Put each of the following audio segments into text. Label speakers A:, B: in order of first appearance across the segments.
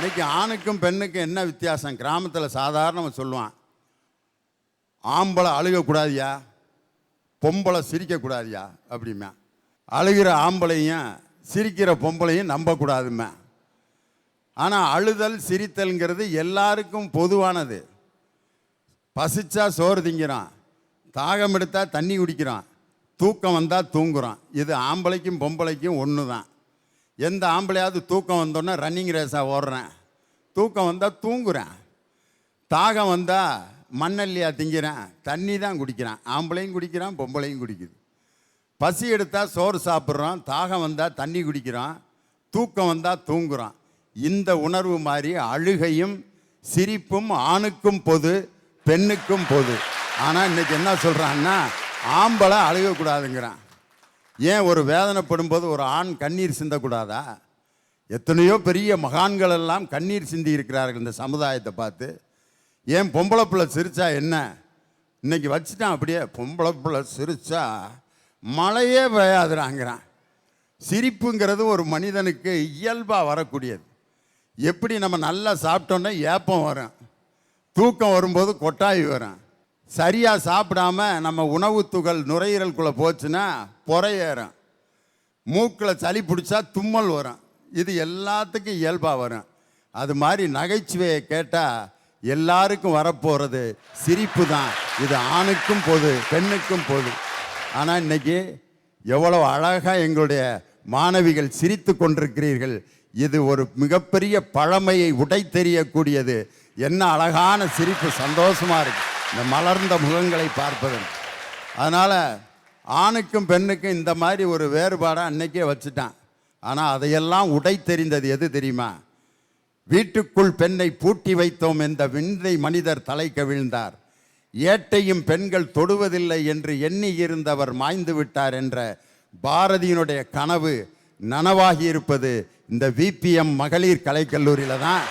A: இன்னைக்கு ஆணுக்கும் பெண்ணுக்கும் என்ன வித்தியாசம்? கிராமத்தில் சாதாரணமாக சொல்லுவான், ஆம்பளை அழுகக்கூடாதியா, பொம்பளை சிரிக்கக்கூடாதியா அப்படிமா. அழுகிற ஆம்பளையும் சிரிக்கிற பொம்பளையும் நம்பக்கூடாதுமே. ஆனால் அழுதல் சிரித்தல்ங்கிறது எல்லாருக்கும் பொதுவானது. பசிச்சா சோறு திங்கிறான், தாகம் எடுத்தால் தண்ணி குடிக்கிறான், தூக்கம் வந்தால் தூங்குறான். இது ஆம்பளைக்கும் பொம்பளைக்கும் ஒன்று தான். எந்த ஆம்பளையாவது தூக்கம் வந்தோன்னே ரன்னிங் ரேஸாக ஓடுறேன், தூக்கம் வந்தால் தூங்குறேன், தாகம் வந்தால் மண்ணல்லியா திங்கிறேன், தண்ணி தான் குடிக்கிறான். ஆம்பளையும் குடிக்கிறான், பொம்பளையும் குடிக்குது. பசி எடுத்தால் சோறு சாப்பிட்றான், தாகம் வந்தால் தண்ணி குடிக்கிறான், தூக்கம் வந்தால் தூங்குறான். இந்த உணர்வு மாதிரி அழுகையும் சிரிப்பும் ஆணுக்கும் பொது, பெண்ணுக்கும் பொது. ஆனால் இன்றைக்கி என்ன சொல்கிறான்னா, ஆம்பளை அழுகக்கூடாதுங்கிறான். ஏன்? ஒரு வேதனைப்படும் போது ஒரு ஆண் கண்ணீர் சிந்தக்கூடாதா? எத்தனையோ பெரிய மகான்கள் எல்லாம் கண்ணீர் சிந்தி இருக்கிறார்கள் இந்த சமுதாயத்தை பார்த்து. ஏன் பொம்பளை பிள்ளை சிரிச்சா என்ன? இன்னைக்கு வச்சுட்டான் அப்படியே, பொம்பளை பிள்ளை சிரிச்சா மழையே பெய்யாதுறாங்கிறான். சிரிப்புங்கிறது ஒரு மனிதனுக்கு இயல்பாக வரக்கூடியது. எப்படி நம்ம நல்லா சாப்பிட்டோன்னா ஏப்பம் வரும், தூக்கம் வரும்போது கொட்டாய் வரும். சரியாக சாப்பிடாம நம்ம உணவு துகள் நுரையீரலுக்குள்ளே போச்சுன்னா பொறையேறும், மூக்கில் சளி பிடிச்சா தும்மல் வரும். இது எல்லாத்துக்கும் இயல்பாக வரும். அது மாதிரி நகைச்சுவையை கேட்டால் எல்லாருக்கும் வரப்போகிறது சிரிப்பு தான். இது ஆணுக்கும் பொது, பெண்ணுக்கும் பொது. ஆனால் இன்னைக்கு எவ்வளோ அழகாக எங்களுடைய மாணவிகள் சிரித்து கொண்டிருக்கிறீர்கள். இது ஒரு மிகப்பெரிய பழமையை உடைத்தெறியக்கூடியது. என்ன அழகான சிரிப்பு, சந்தோஷமாக இருக்கு இந்த மலர்ந்த முகங்களை பார்ப்பதன். அதனால் ஆணுக்கும் பெண்ணுக்கும் இந்த மாதிரி ஒரு வேறுபாடாக அன்னைக்கே வச்சுட்டான். ஆனால் அதையெல்லாம் உடைத்தெறிந்தது எது தெரியுமா? வீட்டுக்குள் பெண்ணை பூட்டி வைத்தோம் என்ற விந்தை மனிதர் தலை கவிழ்ந்தார், ஏட்டையும் பெண்கள் தொடுவதில்லை என்று எண்ணி இருந்தவர் மாய்ந்து விட்டார் என்ற பாரதியினுடைய கனவு நனவாகி இருப்பது இந்த விபிஎம் மகளிர் கலைக்கல்லூரியில் தான்.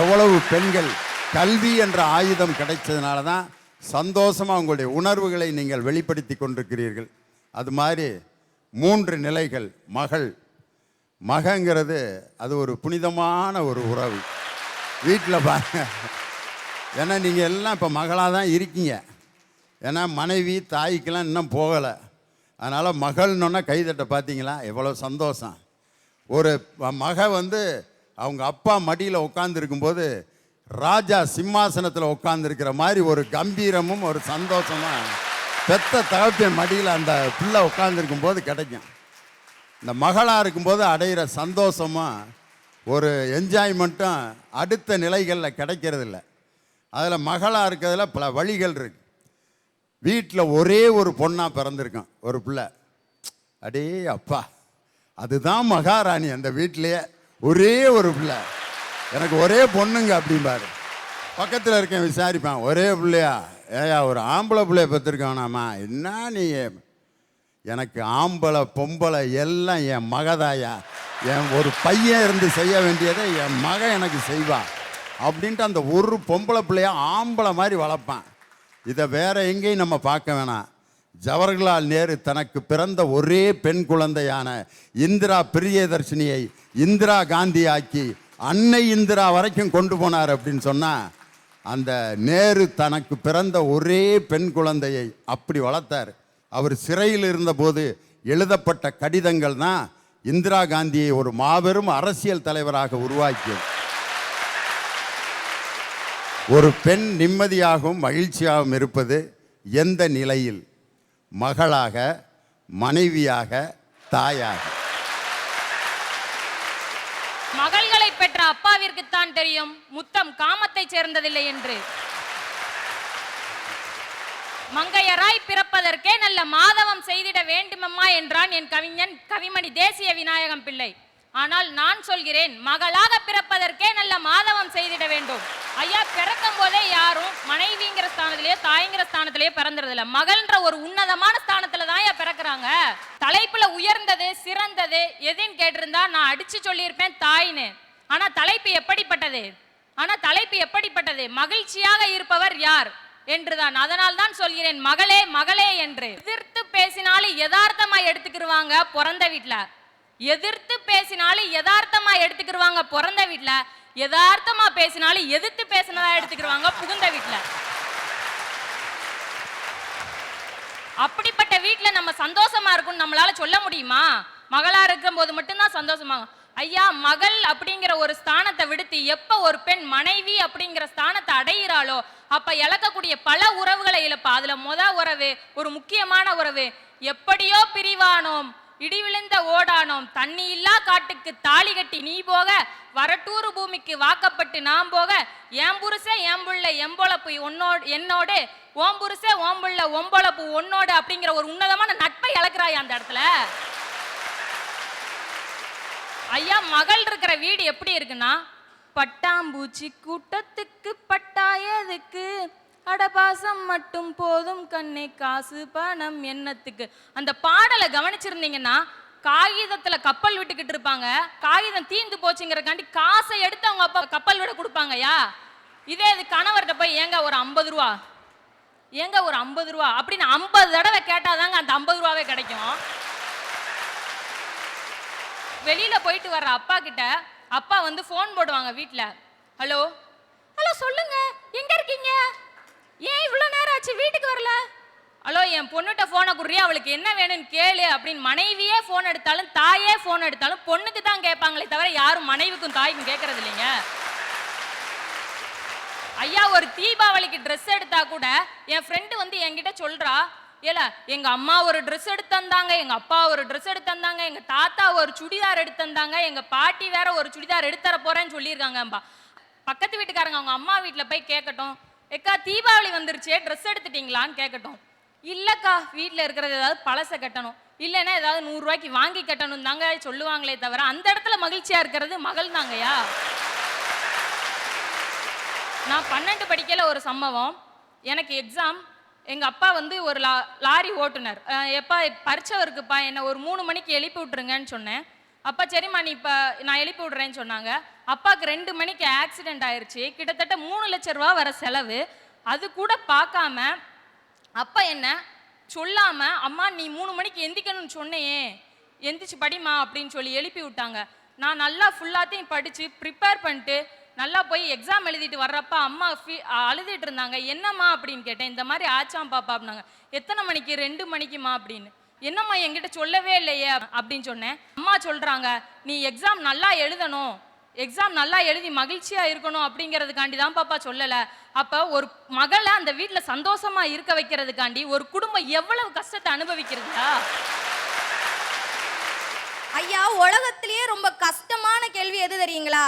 A: எவ்வளவு பெண்கள் கல்வி என்ற ஆயுதம் கிடைச்சதுனால தான் சந்தோஷமாக உங்களுடைய உணர்வுகளை நீங்கள் வெளிப்படுத்தி கொண்டிருக்கிறீர்கள். அது மாதிரி 3 நிலைகள். மகள், மகங்கிறது அது ஒரு புனிதமான ஒரு உறவு. வீட்டில் பாருங்க, ஏன்னா நீங்கள் எல்லாம் இப்போ மகளாக தான் இருக்கீங்க. ஏன்னா மனைவி தாய்க்கெல்லாம் இன்னும் போகலை. அதனால் மகள்னொன்னா கைதட்ட பார்த்தீங்களா, எவ்வளோ சந்தோஷம். ஒரு மக அவங்க அப்பா மடியில் உட்காந்துருக்கும்போது ராஜா சிம்மாசனத்தில் உட்காந்துருக்கிற மாதிரி ஒரு கம்பீரமும் ஒரு சந்தோஷமும் பெத்த தகப்பின் மடியில் அந்த பிள்ளை உட்காந்துருக்கும் போது கிடைக்கும். இந்த மகளாக இருக்கும்போது அடைகிற சந்தோஷமும் ஒரு என்ஜாய்மெண்ட்டும் அடுத்த நிலைகளில் கிடைக்கிறதில்ல. அதில் மகளாக இருக்கிறதுல பல வழிகள் இருக்கு. வீட்டில் ஒரே ஒரு பொண்ணாக பிறந்திருக்கும் ஒரு பிள்ளை, அடே அப்பா அதுதான் மகாராணி. அந்த வீட்டிலையே ஒரே ஒரு பிள்ளை, எனக்கு ஒரே பொண்ணுங்க அப்படிம்பாரு. பக்கத்தில் இருக்கேன் விசாரிப்பேன், ஒரே பிள்ளையா? ஏயா ஒரு ஆம்பளை பிள்ளைய பெற்றிருக்கானாம்மா? என்ன நீ? எனக்கு ஆம்பளை பொம்பளை எல்லாம் என் மகதாயா, என் ஒரு பையன் இருந்து செய்ய வேண்டியதை என் மகன் எனக்கு செய்வா அப்படின்ட்டு அந்த ஒரு பொம்பளை பிள்ளைய ஆம்பளை மாதிரி வளர்ப்பான். இதை வேற எங்கேயும் நம்ம பார்க்க வேணாம். ஜவஹர்லால் நேரு தனக்கு பிறந்த ஒரே பெண் குழந்தையான இந்திரா பிரியதர்ஷினியை இந்திரா காந்தி ஆக்கி அன்னை இந்திரா வரைக்கும் கொண்டு போனார் அப்படின்னு சொன்னால், அந்த நேரு தனக்கு பிறந்த ஒரே பெண் குழந்தையை அப்படி வளர்த்தார். அவர் சிறையில் இருந்தபோது எழுதப்பட்ட கடிதங்கள் தான் இந்திரா காந்தியை ஒரு மாபெரும் அரசியல் தலைவராக உருவாக்கியது. ஒரு பெண் நிம்மதியாகவும் மகிழ்ச்சியாகவும் இருப்பது எந்த நிலையில்? மகளாக, மனைவியாக, தாயாக.
B: மகள்களை பெற்ற அப்பாவிற்குத்தான் தெரியும் முத்தம் காமத்தை சேர்ந்ததில்லை என்று. மங்கையராய் பிறப்பதற்கே நல்ல மாதவம் செய்திட வேண்டுமம்மா என்றான் என் கவிஞன் கவிமணி தேசிய விநாயகம் பிள்ளை. ஆனால் நான் சொல்கிறேன், மகளாக பிறப்பதற்கே நல்ல மாதவம் செய்திட வேண்டும். ஐயா, பிறக்கும் போதே யாரும் மனைவிங்கிற ஸ்தானத்திலேயே தாய்ங்கிற ஸ்தானத்திலேயே பிறந்துறதில்ல. மகள்ன்ற ஒரு உன்னதமான ஸ்தானத்துல தான் பிறக்கிறாங்க. தலைப்புல உயர்ந்தது சிறந்தது எதுன்னு கேட்டிருந்தா நான் அடிச்சு சொல்லியிருப்பேன் தாய்னு. ஆனா தலைப்பு எப்படிப்பட்டது? மகிழ்ச்சியாக இருப்பவர் யார் என்றுதான். அதனால் தான் சொல்கிறேன் மகளே மகளே என்று. எதிர்த்து பேசினாலும் யதார்த்தமா எடுத்துக்கிடுவாங்க பிறந்த வீட்டுல. எதிர்த்து பேசினாலும் யதார்த்தமா எடுத்துக்கிடுவாங்க பிறந்த வீட்டுல, யதார்த்தமா பேசினாலும் எதிர்த்து பேசினதா எடுத்துக்கிடுவாங்க புகுந்த வீட்டுல. அப்படிப்பட்ட வீட்டுல நம்ம சந்தோஷமா இருக்கும்னு நம்மளால சொல்ல முடியுமா? மகளா இருக்கும் போது மட்டும்தான் சந்தோஷமாகும். ஐயா, மகள் அப்படிங்கிற ஒரு ஸ்தானத்தை விடுத்து எப்ப ஒரு பெண் மனைவி அப்படிங்கிற ஸ்தானத்தை அடைகிறாளோ அப்ப இழக்கக்கூடிய பல உறவுகளை இழப்பா. அதுல உறவு, ஒரு முக்கியமான உறவு, எப்படியோ பிரிவானோம் இடி விழுந்த ஓடானோம், தண்ணி இல்லா காட்டுக்கு தாலி கட்டி நீ போக, வரட்டூறு பூமிக்கு வாக்கப்பட்டு நாம் போக, என் புருஷ என் புள்ள எம்பொழப்பு உன்னோடு என்னோடு, ஓம் புருஷ ஓம் புள்ள ஒம்பொழப்பு உன்னோடு அப்படிங்கிற ஒரு உன்னதமான நட்பை இழக்கிறாய் அந்த இடத்துல. ஐயா, மகள் இருக்கிற வீடு எப்படி இருக்குன்னா, பட்டாம்பூச்சி கூட்டத்துக்கு பட்டாயதுக்கு அடபாசம் மட்டும் போதும் கண்ணே காசு பணம் எண்ணத்துக்கு. அந்த பாடலை கவனிச்சிருந்தீங்கன்னா, காகிதத்துல கப்பல் விட்டுக்கிட்டு இருப்பாங்க, காகிதம் தீந்து போச்சுங்கிறக்காண்டி காசை எடுத்து அவங்க அப்பா கப்பல் விட கொடுப்பாங்கய்யா. இதே இது கணவர்கிட்ட போய் ஏங்க ஒரு 50 ரூபா, ஏங்க ஒரு 50 ரூபா அப்படின்னு 50 தடவை கேட்டாதாங்க அந்த 50 ரூபாவே கிடைக்கும். வெளியில போயிட்டு வர்ற அப்பா கிட்ட அப்பா வந்து போன் போடுவாங்க வீட்டுல, ஹலோ ஹலோ சொல்லுங்க எங்க இருக்கீங்க, ஏன் இவ்வளவு நேரம் ஆச்சு வீட்டுக்கு வரல, ஹலோ என் பொண்ணுகிட்ட போனை குடுறியா, அவளுக்கு என்ன வேணும்னு கேளு அப்படின்னு மனைவியே போன் எடுத்தாலும் தாயே போன் எடுத்தாலும் பொண்ணுக்கு தான் கேட்பாங்களே தவிர யாரும் மனைவிக்கும் தாய்க்கும் கேட்கறது இல்லைங்க. ஐயா, ஒரு தீபாவளிக்கு ட்ரெஸ் எடுத்தா கூட என் ஃப்ரெண்டு வந்து என்கிட்ட சொல்றா, ஏல எங்க அம்மா ஒரு ட்ரெஸ் எடுத்து தந்தாங்க, எங்க அப்பா ஒரு ட்ரெஸ் எடுத்து தந்தாங்க, எங்க தாத்தா ஒரு சுடிதார் எடுத்து தந்தாங்க, எங்க பாட்டி வேற ஒரு சுடிதார் எடுத்து தர போறேன்னு சொல்லியிருக்காங்கம்பா. பக்கத்து வீட்டுக்காரங்க அவங்க அம்மா வீட்டில் போய் கேட்கட்டும், எக்கா தீபாவளி வந்துருச்சே ட்ரெஸ் எடுத்துட்டீங்களான்னு கேட்கட்டும். இல்லக்கா வீட்டில் இருக்கிறது ஏதாவது பழசை கட்டணும், இல்லைன்னா ஏதாவது 100 ரூபாய்க்கு வாங்கி கட்டணும் தாங்க சொல்லுவாங்களே தவிர அந்த இடத்துல மகிழ்ச்சியா இருக்கிறது மகள் தாங்கய்யா. நான் 12 படிக்கல ஒரு சம்பவம், எனக்கு எக்ஸாம், எங்கள் அப்பா வந்து ஒரு லாரி ஓட்டுனர், எப்பா பரீட்சை இருக்குப்பா என்னை ஒரு 3 மணிக்கு எழுப்பி விட்ருங்கன்னு சொன்னேன். அப்பா சரிம்மா நீ இப்போ நான் எழுப்பி விட்றேன்னு சொன்னாங்க. அப்பாவுக்கு 2 மணிக்கு ஆக்சிடெண்ட் ஆயிடுச்சு, கிட்டத்தட்ட 3 லட்ச ரூபா வர செலவு. அது கூட பார்க்காம அப்பா என்ன சொல்லாம, அம்மா நீ 3 மணிக்கு எந்திக்கணும்னு சொன்னையே எந்திரிச்சு படிமா அப்படின்னு சொல்லி எழுப்பி விட்டாங்க. நான் நல்லா ஃபுல்லாத்தையும் படித்து ப்ரிப்பேர் பண்ணிட்டு நல்லா போய் எக்ஸாம் எழுதிட்டு வர்றப்ப அம்மா அழுதுட்டு இருந்தாங்க. என்னம்மா அப்படின்னு கேட்டேன். இந்த மாதிரி ஆச்சாம் பாப்பா அப்படின்னாங்க. எத்தனை மணிக்கு? 2 மணிக்குமா அப்படின்னு. என்னம்மா என்கிட்ட சொல்லவே இல்லையே அப்படின்னு சொன்னேன். அம்மா சொல்றாங்க, நீ எக்ஸாம் நல்லா எழுதணும், எக்ஸாம் நல்லா எழுதி மகிழ்ச்சியா இருக்கணும் அப்படிங்கிறதுக்காண்டி தான் பாப்பா சொல்லலை. அப்போ ஒரு மகளை அந்த வீட்டில் சந்தோஷமா இருக்க வைக்கிறதுக்காண்டி ஒரு குடும்பம் எவ்வளவு கஷ்டத்தை அனுபவிக்கிறதா?
C: ஐயா, உலகத்திலேயே ரொம்ப கஷ்டமான கேள்வி எது தெரியுங்களா?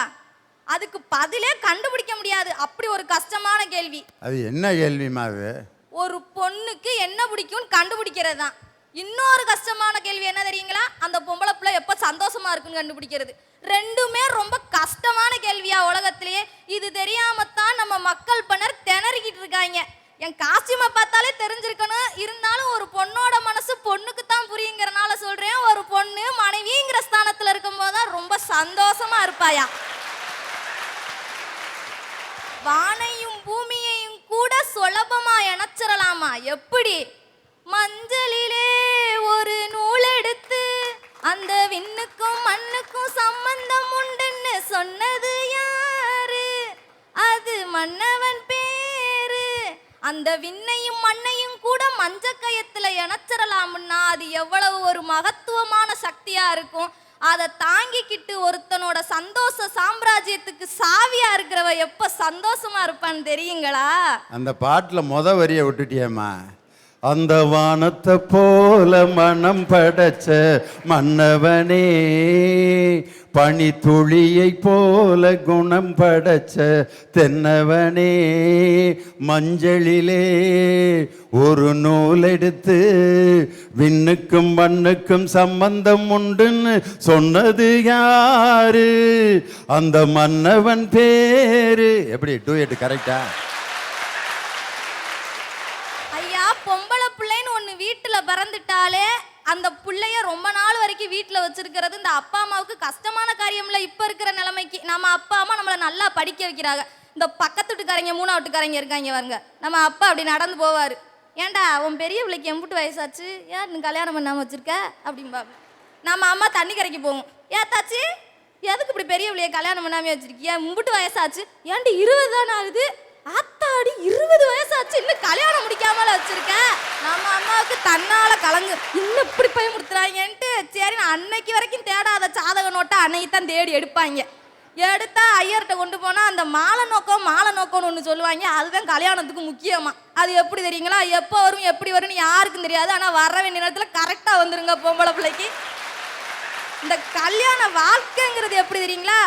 C: அதுக்கு பதிலே கண்டுபிடிக்க முடியாது, அப்படி ஒரு கஷ்டமான கேள்வி.
A: அது என்ன கேள்விமா? அது
C: ஒரு பொண்ணுக்கு என்ன பிடிக்கும்னு கண்டுபிடிக்கிறது தான். இன்னொரு கஷ்டமான கேள்வி என்ன தெரியுங்களா? அந்த பொம்பளை பிள்ளை எப்போ சந்தோஷமா இருக்குன்னு கண்டுபிடிக்கிறது. ரெண்டுமே ரொம்ப கஷ்டமான கேள்வியா உலகத்திலேயே. இது தெரியாமத்தான் நம்ம மக்கள் பலர் திணறிக்கிட்டு இருக்காங்க. என் காஸ்டியூமை பார்த்தாலே தெரிஞ்சிருக்கணும், இருந்தாலும் ஒரு பொண்ணோட மனசு பொண்ணுக்கு தான் புரியுங்கிறனால சொல்றேன். ஒரு பொண்ணு மனைவிங்கிற ஸ்தானத்துல இருக்கும் போதுதான் ரொம்ப சந்தோஷமா இருப்பாயா. வானையும் பூமியையும் கூட சுலபமா இணைச்சிடலாமா? எப்படி? மஞ்சளிலே ஒரு நூல் எடுத்து அந்த விண்ணுக்கும் மண்ணுக்கும் சம்பந்தம் உண்டுன்னு சொன்னது யாரு? அது மன்னவன் பேரு. அந்த விண்ணையும் மண்ணையும் கூட மஞ்ச கயத்துல இணைச்சிடலாம்னா அது எவ்வளவு ஒரு மகத்துவமான சக்தியா இருக்கும். அதை தாங்கிக்கிட்டு ஒருத்தனோட சந்தோஷ சாம்ராஜ்யத்துக்கு சாவியா இருக்கிறவ எப்ப சந்தோஷமா இருப்பான்னு தெரியுங்களா?
A: அந்த பாட்டில் வரியை விட்டுட்டியம்மா. அந்த வானத்தை போல மனம் படைச்ச மன்னவனே, பனி துளியை போல குணம் படைச்ச தென்னவனே, மஞ்சளிலே ஒரு நூல் எடுத்து விண்ணுக்கும் மண்ணுக்கும் சம்பந்தம் உண்டுன்னு சொன்னது யாரு? அந்த மன்னவன் பேரு. எப்படி டூயட் கரெக்டா?
C: பொம்பளை பிள்ளைன்னு ஒன்று வீட்டில் பிறந்துட்டாலே அந்த பிள்ளைய ரொம்ப நாள் வரைக்கும் வீட்டில் வச்சிருக்கிறது இந்த அப்பா அம்மாவுக்கு கஷ்டமான காரியம்ல. இப்போ இருக்கிற நிலைமைக்கு நம்ம அப்பா அம்மா நம்மளை நல்லா படிக்க வைக்கிறாங்க. இந்த பக்கத்து வீட்டுக்காரங்க 3ஆவது வீட்டுக்காரங்க இருக்காங்க பாருங்க, நம்ம அப்பா அப்படி நடந்து போவார். ஏன்டா உன் பெரிய பிள்ளைக்கு எம்பிட்டு வயசாச்சு, ஏன் நீ கல்யாணம் பண்ணாமல் வச்சிருக்க அப்படின்பா. நம்ம அம்மா தண்ணி கரைக்கு போவோம். ஏத்தாச்சி எதுக்கு இப்படி பெரிய பிள்ளைய கல்யாணம் பண்ணாமே வச்சிருக்கிய? மும்பிட்டு வயசாச்சு. ஏன்டி 20 தானே ஆகுது? ஆத்தாடி 20 வயசாச்சு இன்னும் கல்யாணம் முடிக்காமல வச்சிருக்க. நம்ம அம்மாவுக்கு தன்னால கலங்கு இன்னும் இப்படி பயமுறுத்துறாங்கன்ட்டு சரி நான் அன்னைக்கு வரைக்கும் தேடாத ஜாதக நோட்டை அன்னைக்கு தான் தேடி எடுப்பாங்க. எடுத்தா ஐயர்கிட்ட கொண்டு போனா அந்த மாலை நோக்கம்னு ஒன்று சொல்லுவாங்க. அதுதான் கல்யாணத்துக்கு முக்கியமா. அது எப்படி தெரியுங்களா? எப்போ வரும் எப்படி வரும்னு யாருக்கும் தெரியாது. ஆனால் வர வேண்டிய நேரத்தில் கரெக்டாக வந்துருங்க பொம்பளை பிள்ளைக்கு. இந்த கல்யாண வாழ்க்கைங்கிறது எப்படி தெரியுங்களா?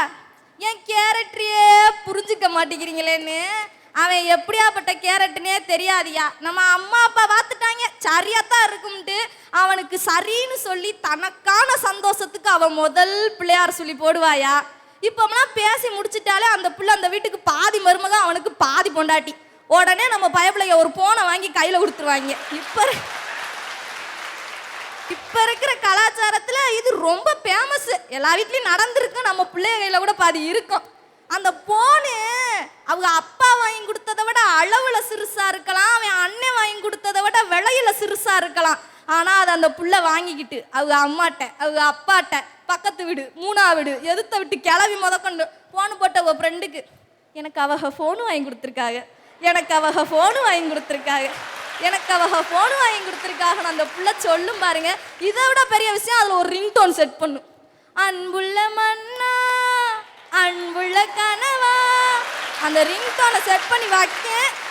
C: என் கேரக்டரையே புரிஞ்சுக்க மாட்டேங்கிறீங்களேன்னு. அவன் எப்படியாப்பட்ட கேரக்டர்னே தெரியாதியா. நம்ம அம்மா அப்பா பார்த்துட்டாங்க சரியாத்தான் இருக்கும்ட்டு அவனுக்கு சரின்னு சொல்லி தனக்கான சந்தோஷத்துக்கு அவன் முதல் பிள்ளையார் சொல்லி போடுவாயா. இப்போம்லாம் பேசி முடிச்சிட்டாலே அந்த பிள்ளை அந்த வீட்டுக்கு பாதி மருமக அவனுக்கு பாதி பொண்டாட்டி. உடனே நம்ம பயப்பிள்ளைய ஒரு போனை வாங்கி கையில் கொடுத்துருவாங்க. இப்போ இருக்கிற கலாச்சாரத்தில் இது ரொம்ப ஃபேமஸ். எல்லா வீட்லையும் நடந்திருக்கு. நம்ம பிள்ளைய கையில் கூட பாதி இருக்கும். அந்த போனு அவங்க அப்பா வாங்கி கொடுத்ததை விட அளவுல சிறுசா இருக்கலாம். அவன் அண்ணன் வாங்கி கொடுத்ததை விட விலையில சிறுசா இருக்கலாம். ஆனால் அதை அந்த புள்ள வாங்கிக்கிட்டு அவங்க அம்மாட்ட அவங்க அப்பாட்ட பக்கத்து வீடு 3ஆவது வீடு எதிர்த்த விட்டு கிளவி முதற்கொண்டு ஃபோனு போட்ட ஒரு ஃப்ரெண்டுக்கு எனக்கு அவங்க ஃபோனு வாங்கி கொடுத்துருக்காங்க அந்த புள்ள சொல்லும் பாருங்க. இதை விட பெரிய விஷயம் அதில் ஒரு ரிங்டோன் செட் பண்ணும். அன்புள்ள மன்னா அன்புள்ள கனவா அந்த ரிங்டோனை செட் பண்ணி வைக்க.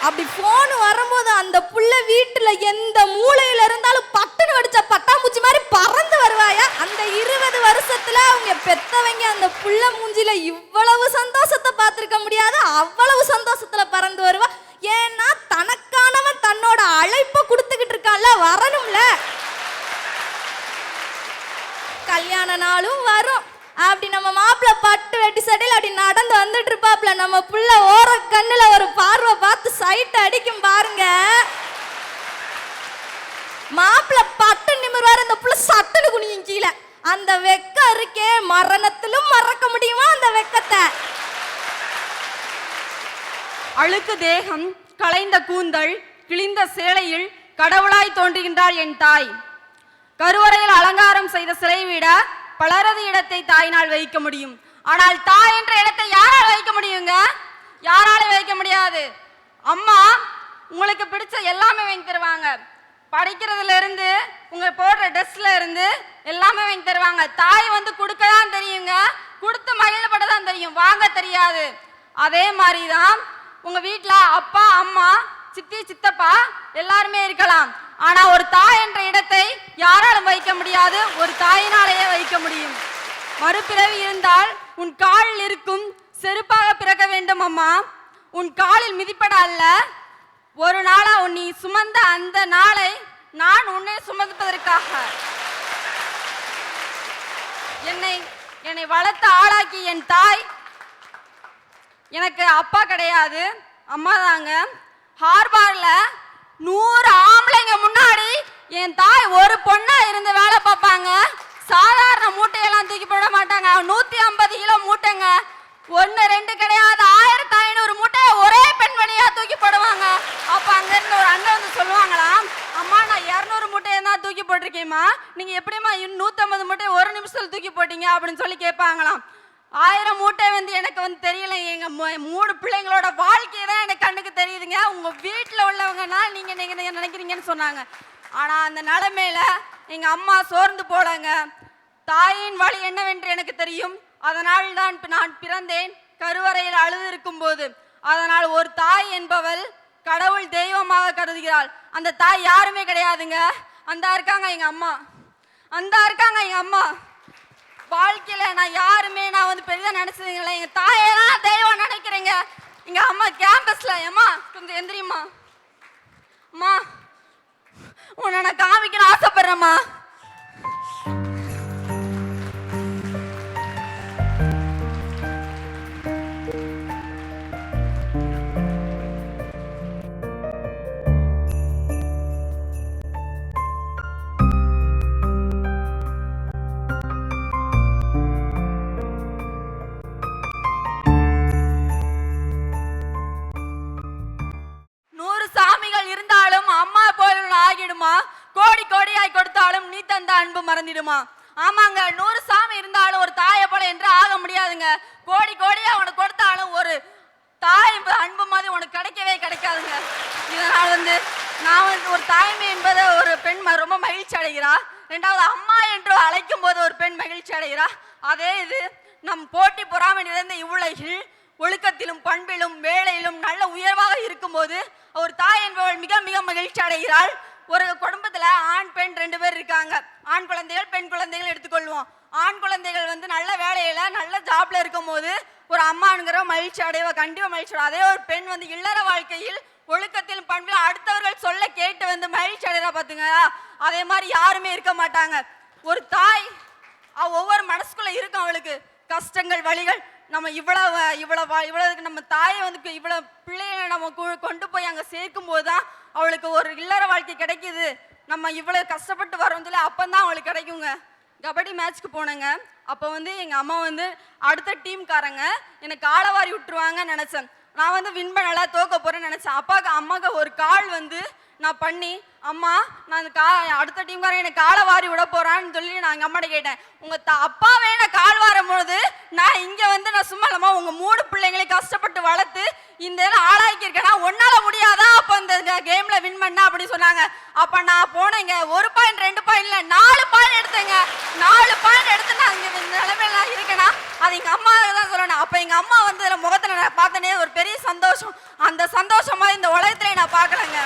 C: அப்படி ஃபோனு வரும்போது அந்த புள்ள வீட்டில் எந்த மூலையில் இருந்தாலும் பட்டுன்னு வெடிச்ச பட்டாம்பூச்சி மாதிரி பறந்து வருவாயா. அந்த 20 வருஷத்துல அவங்க பெத்தவங்க அந்த புள்ள மூஞ்சில இவ்வளவு சந்தோஷத்தை பார்த்துருக்க முடியாது. அவ்வளவு சந்தோஷத்துல பறந்து வருவா. ஏன்னா தனக்கானவன் தன்னோட அழைப்பை கொடுத்துக்கிட்டு இருக்கான்ல, வரணும்ல. கல்யாண நாளும் வரும். அப்படி நம்ம மாப்பிள்ள பட்டு வெட்டி சட்டையில் அப்படி நடந்து வந்துட்டு இருப்பாப்ல. நம்ம புள்ள ஓர கண்ணுல ஒரு பார்வை பார்த்து சைட் அடிக்கும் பாருங்க. மாப்பிள்ள பட்டு நிமிர்வாரு, அந்த புள்ள சட்டுன்னு குனியும் கீழே. அந்த வெக்கம் இருக்கே மரணத்திலும் மறக்க முடியுமா அந்த வெக்கத்தை?
D: அழுக்கு தேகம் களைந்த கூந்தல் கிழிந்த சேலையில் கடவுளாய் தோன்றுகின்றாள் என் தாய். கருவறையில் அலங்காரம் செய்த சிலை விட பலரது இடத்தை தாயினால் வைக்க முடியும். ஆனால் தாய் என்ற இடத்தை யாரால் வைக்க முடியுங்க? யாராலும் வைக்க முடியாது. அம்மா உங்களுக்கு பிடிச்ச எல்லாமே வாங்கி தருவாங்க. படிக்கிறதுல இருந்து உங்க போடுற ட்ரெஸ்ல இருந்து எல்லாமே வாங்கி தருவாங்க. தாய் வந்து கொடுக்க தான் தெரியுங்க, கொடுத்து மகிழ்ப்பட தான் தெரியும், வாங்க தெரியாது. அதே மாதிரி தான் உங்க வீட்டில் அப்பா அம்மா சித்தி சித்தப்பா எல்லாருமே இருக்கலாம். ஆனா ஒரு தாய் என்ற இடத்தை யாராலும் வைக்க முடியாது, ஒரு தாயினாலேயே வைக்க முடியும். மறுபிறவி இருந்தால் உன் காலில் இருக்கும் செருப்பாக பிறக்க வேண்டும் அம்மா. உன் காலில் மிதிப்பட அல்ல. ஒரு நாளா நீ சுமந்த அந்த நாளை நான் உன்னை சுமப்பதற்காக என்னை வளர்த்து ஆளாக்கி என் தாய். எனக்கு அப்பா கிடையாது, அம்மா தாங்க. ஹார்பார்ல 100 ஆம்பளைங்க முன்னாடி என் தாய் ஒரு பொண்ணா இருந்து வேலை பார்ப்பாங்க. சாதாரண மூட்டையெல்லாம் தூக்கி போட மாட்டாங்க. 150 கிலோ மூட்டைங்க, 1 2 கிடையாது, 1500 மூட்டையை ஒரே பெண்மணியா தூக்கி போடுவாங்க. அப்ப அங்க இருந்து ஒரு அண்ணன் வந்து சொல்லுவாங்களாம், அம்மா நான் 200 மூட்டையை தான் தூக்கி போட்டிருக்கேம்மா, நீங்க எப்படிமா 150 மூட்டையை ஒரு நிமிஷத்துல தூக்கி போட்டீங்க அப்படின்னு சொல்லி கேட்பாங்களாம். 1000 மூட்டை வந்து எனக்கு வந்து தெரியல. எங்க 3 பிள்ளைங்களோட வாழ்க்கையை தான் எனக்கு கண்ணுக்கு தெரியுதுங்க. உங்க வீட்டில் உள்ளவங்கன்னா நீங்க நினைக்கிறீங்கன்னு சொன்னாங்க. ஆனா அந்த நிலைமையில எங்க அம்மா சோர்ந்து போலங்க. தாயின் வழி என்னவென்று எனக்கு தெரியும். அதனால் தான் நான் பிறந்தேன் கருவறையில் அழுது இருக்கும் போது. அதனால் ஒரு தாய் என்பவள் கடவுள் தெய்வமாக கருதுகிறாள். அந்த தாய் யாருமே கிடையாதுங்க. அந்த இருக்காங்க எங்க அம்மா. வாழ்க்கையில நான் யாருமே நான் வந்து பெரிதா நினைச்சதுங்களே. எங்க தாயெல்லாம் தெய்வம் நினைக்கிறேங்க. எங்க அம்மா கேம்பஸ்ல அம்மா கொஞ்சம் எந்திரிம்மா, அம்மா உன்னை நான் காமிக்கணும்னு ஆசைப்படுறேம்மா. கோடி கோடியாய் கொடுத்தாலும் நீ தந்த அன்பு மறந்திடுமா? ஆமாங்க, 100 சாமி இருந்தாலும் ஒரு தாயை போல என்று ஆக முடியாதுங்க. கோடி கோடியா அவனுக்கு கொடுத்தாலும் ஒரு தாய் அன்பு மாதிரி உனக்கு கிடைக்கவே கிடைக்காதுங்க. இதனால் நான் ஒரு தாய்மை என்பதை ஒரு பெண் ரொம்ப மகிழ்ச்சி அடைகிறா. ரெண்டாவது, அம்மா என்று அழைக்கும் போது ஒரு பெண் மகிழ்ச்சி அடைகிறா. அதே இது நம் போட்டி பொறாமை நிறைந்த இவ்வுலகில் ஒழுக்கத்திலும் பண்பிலும் வேலையிலும் நல்ல உயர்வாக இருக்கும்போது ஒரு தாய் என்பவள் மிக மிக மகிழ்ச்சி அடைகிறாள். ஒரு குடும்பத்துல ஆண் பெண் 2 பேர் இருக்காங்க. ஆண் குழந்தைகள் பெண் குழந்தைகள் எடுத்துக்கொள்வோம். ஆண் குழந்தைகள் நல்ல வேலையில நல்ல ஜாப்ல இருக்கும் போது ஒரு அம்மாங்கிற மகிழ்ச்சி அடைவ, கண்டிப்பா மகிழ்ச்சி. அதே ஒரு பெண் இல்லற வாழ்க்கையில் ஒழுக்கத்திலும் பண்பிலும் அடுத்தவர்கள் சொல்ல கேட்டு மகிழ்ச்சி அடைகிறா பாத்துங்க. அதே மாதிரி யாருமே இருக்க மாட்டாங்க. ஒரு தாய் ஒவ்வொரு மனசுக்குள்ள இருக்கும் அவளுக்கு கஷ்டங்கள் வலிகள். நம்ம இவ்வளவு நம்ம தாயை இவ்வளவு பிள்ளைகளை நம்ம கொண்டு போய் அங்க சேர்க்கும் போதுதான் அவளுக்கு ஒரு இல்லற வாழ்க்கை கிடைக்குது. நம்ம இவ்வளவு கஷ்டப்பட்டு வரோம் சொல்லி அப்பந்தான் அவளுக்கு கிடைக்குங்க. கபடி மேட்ச்க்கு போனேங்க. அப்போ எங்க அம்மா அடுத்த டீம்காரங்க எனக்கு காலவாரி விட்டுருவாங்கன்னு நினைச்சேன். நான் வின் பண்ணல, தோக்க போறேன்னு நினைச்சேன். அம்மாக்கு ஒரு கால் நான் பண்ணி, அம்மா நான் அடுத்த டீம்காரன் எனக்கு காலை வாரி விட போறான்னு சொல்லி நான் எங்கள் அம்மாட்ட கேட்டேன். உங்க அப்பாவே நான் கால் வாரும் பொழுது நான் இங்க நான் சும்மா இல்லாம உங்க 3 பிள்ளைங்களை கஷ்டப்பட்டு வளர்த்து இந்த ஆளாக்கி இருக்கேன்னா உன்னால முடியாதா அப்ப இந்த கேம்ல வின் பண்ண அப்படின்னு சொன்னாங்க. அப்ப நான் போனேங்க. 1 பாயிண்ட் 2 பாயிண்ட் இல்ல 4 பாயிண்ட் எடுத்தேங்க. 4 பாயிண்ட் எடுத்து நான் இங்க நிலைமையில இருக்கேன்னா அது எங்க அம்மா தான் சொல்லணும். அப்ப எங்க அம்மா முகத்துல நான் பார்த்தனே ஒரு பெரிய சந்தோஷம். அந்த சந்தோஷமா இந்த உலகத்திலே நான் பார்க்கலங்க.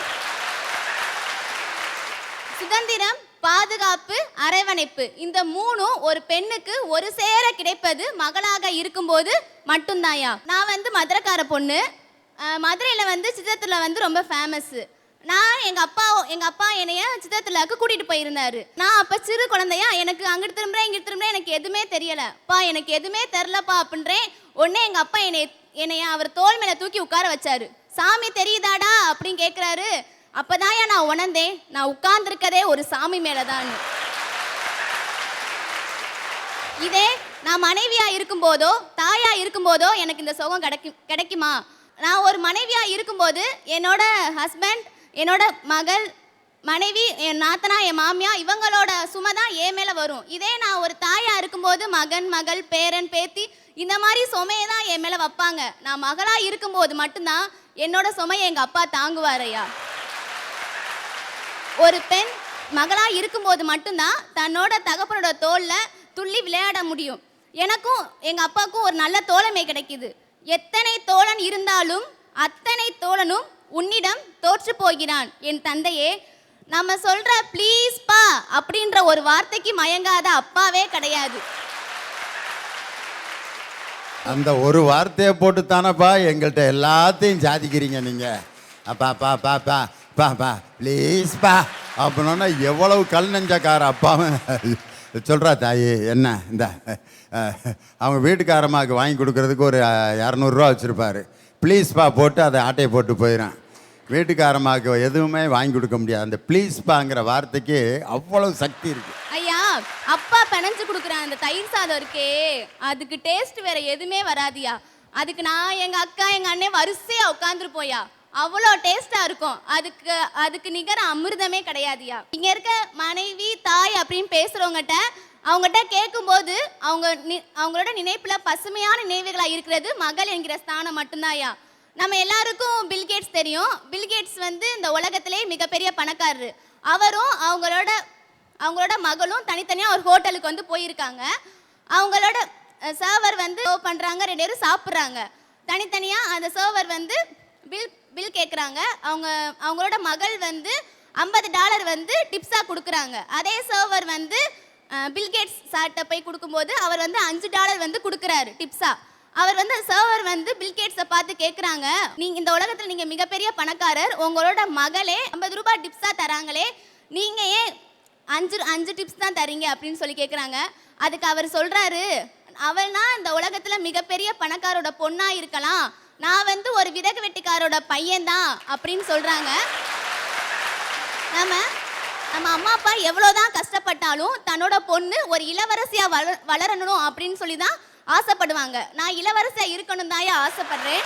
E: சுதந்திரம், பாதுகாப்பு, அரவணைப்பு, இந்த 3ம் ஒரு பெண்ணுக்கு ஒரு சேர கிடைப்பது மகளாக இருக்கும்போது மட்டும்தாயா. நான் மதுரைக்கார பொண்ணு. மதுரையில் சித்திரத்தில் ரொம்ப ஃபேமஸ். நான் எங்கள் அப்பா என்னைய சித்திரத்திலாக்கு கூட்டிகிட்டு போயிருந்தாரு. நான் அப்போ சிறு குழந்தையா, எனக்கு அங்கிட்டு திரும்புறேன் இங்கிட்டு திரும்புறேன், எனக்கு எதுவுமே தெரியலப்பா, எனக்கு எதுவுமே தெரிலப்பா அப்படின்றேன். உடனே எங்கள் அப்பா என்னைய அவர் தோள் மேலே தூக்கி உட்கார வச்சாரு. சாமி தெரியுதாடா அப்படின்னு கேட்குறாரு. அப்பதாயா நான் உணர்ந்தேன், நான் உட்கார்ந்துருக்கதே ஒரு சாமி மேலதான். இதே நான் மனைவியா இருக்கும்போதோ தாயா இருக்கும்போதோ எனக்கு இந்த சுகம் கிடைக்குமா? நான் ஒரு மனைவியா இருக்கும்போது என்னோட ஹஸ்பண்ட், என்னோட மகள், மனைவி, என் நாத்தனா, என் மாமியா இவங்களோட சுமை தான் என் மேல வரும். இதே நான் ஒரு தாயா இருக்கும்போது மகன், மகள், பேரன், பேத்தி இந்த மாதிரி சுமையை தான் என் மேல வைப்பாங்க. நான் மகளா இருக்கும்போது மட்டும்தான் என்னோட சுமையை எங்க அப்பா தாங்குவாரையா. ஒரு பெண் மகளா இருக்கும்போது மட்டும்தான் தன்னோட தகப்பனோட தோல்ல துள்ளி விளையாட முடியும். எனக்கும் எங்க அப்பாவுக்கும் ஒரு நல்ல தோழமை கிடைக்குது. எத்தனை தோழன் இருந்தாலும் அத்தனை தோழனும் உன்னிடம் தோற்று போகிறான். என் தந்தையே, நம்ம சொல்ற ப்ளீஸ் பா அப்படின்ற ஒரு வார்த்தைக்கு மயங்காத அப்பாவே கிடையாது.
A: அந்த ஒரு வார்த்தையை போட்டு தானப்பா எங்கள்கிட்ட எல்லாத்தையும் சாதிக்கிறீங்க நீங்க. அப்பா பா பா பா பா பா ப்ளீஸ்ப்பா அப்படின்னா எவ்வளவு கல் நெஞ்சக்கார அப்பாவும் சொல்கிறா. தாயி என்ன இந்த அவங்க வீட்டுக்காரம்மாவுக்கு வாங்கி கொடுக்கறதுக்கு ஒரு 200 ரூபா வச்சுருப்பார். ப்ளீஸ்ப்பா போட்டு அதை ஆட்டையை போட்டு போயிடும். வீட்டுக்காரம்மாவுக்கு எதுவுமே வாங்கி கொடுக்க முடியாது. அந்த ப்ளீஸ்ப்பாங்கிற வார்த்தைக்கு அவ்வளவு சக்தி இருக்குது.
E: ஐயா, அப்பா பிணைஞ்சு கொடுக்குற அந்த தயிர் சாதம் இருக்கே, அதுக்கு டேஸ்ட் வேற எதுவுமே வராதியா. அதுக்கு நான் எங்கள் அக்கா எங்கள் அண்ணன் வரிசையாக உட்காந்துருப்போயா. அவ்வளோ டேஸ்டா இருக்கும். அதுக்கு நிகர அமிர்தமே கிடையாதுயா. இங்க இருக்க மனைவி தாய் அப்படின்னு அவங்ககிட்ட கேட்கும்போது அவங்களோட நினைப்புல பசுமையான நினைவுகளா இருக்கிறது மகள் என்கிற ஸ்தானம் மட்டும்தான்யா. நம்ம எல்லாருக்கும் பில்கேட்ஸ் தெரியும். பில்கேட்ஸ் இந்த உலகத்திலே மிகப்பெரிய பணக்காரரு. அவரும் அவங்களோட மகளும் தனித்தனியா ஒரு ஹோட்டலுக்கு போயிருக்காங்க. அவங்களோட சர்வர் பண்றாங்க, 2 பேரும் சாப்பிட்றாங்க. தனித்தனியா அந்த சர்வர் பில் கேட்குறாங்க. அவங்களோட மகள் $50 டிப்ஸாக கொடுக்குறாங்க. அதே சர்வர் பில்கேட்ஸ் சார்ட்ட போய் கொடுக்கும்போது அவர் $5 கொடுக்குறாரு டிப்ஸா. அவர் சர்வர் பில்கேட்ஸை பார்த்து கேட்குறாங்க, நீங்கள் இந்த உலகத்தில் நீங்கள் மிகப்பெரிய பணக்காரர், உங்களோட மகளே $50 டிப்ஸாக தராங்களே, நீங்கள் ஏன் 5 டிப்ஸ் தான் தரீங்க அப்படின்னு சொல்லி கேட்குறாங்க. அதுக்கு அவர் சொல்கிறாரு, அவள்னா இந்த உலகத்தில் மிகப்பெரிய பணக்காரோட பொண்ணாக இருக்கலாம், நான் ஒரு விறகு வெட்டிக்காரோட பையன்தான் அப்படின்னு சொல்றாங்க. நம்ம அம்மா அப்பா எவ்வளோதான் கஷ்டப்பட்டாலும் தன்னோட பொண்ணு ஒரு இளவரசியா வளரணும் அப்படின்னு சொல்லி தான் ஆசைப்படுவாங்க. நான் இளவரசியா இருக்கணும் தான் ஆசைப்படுறேன்.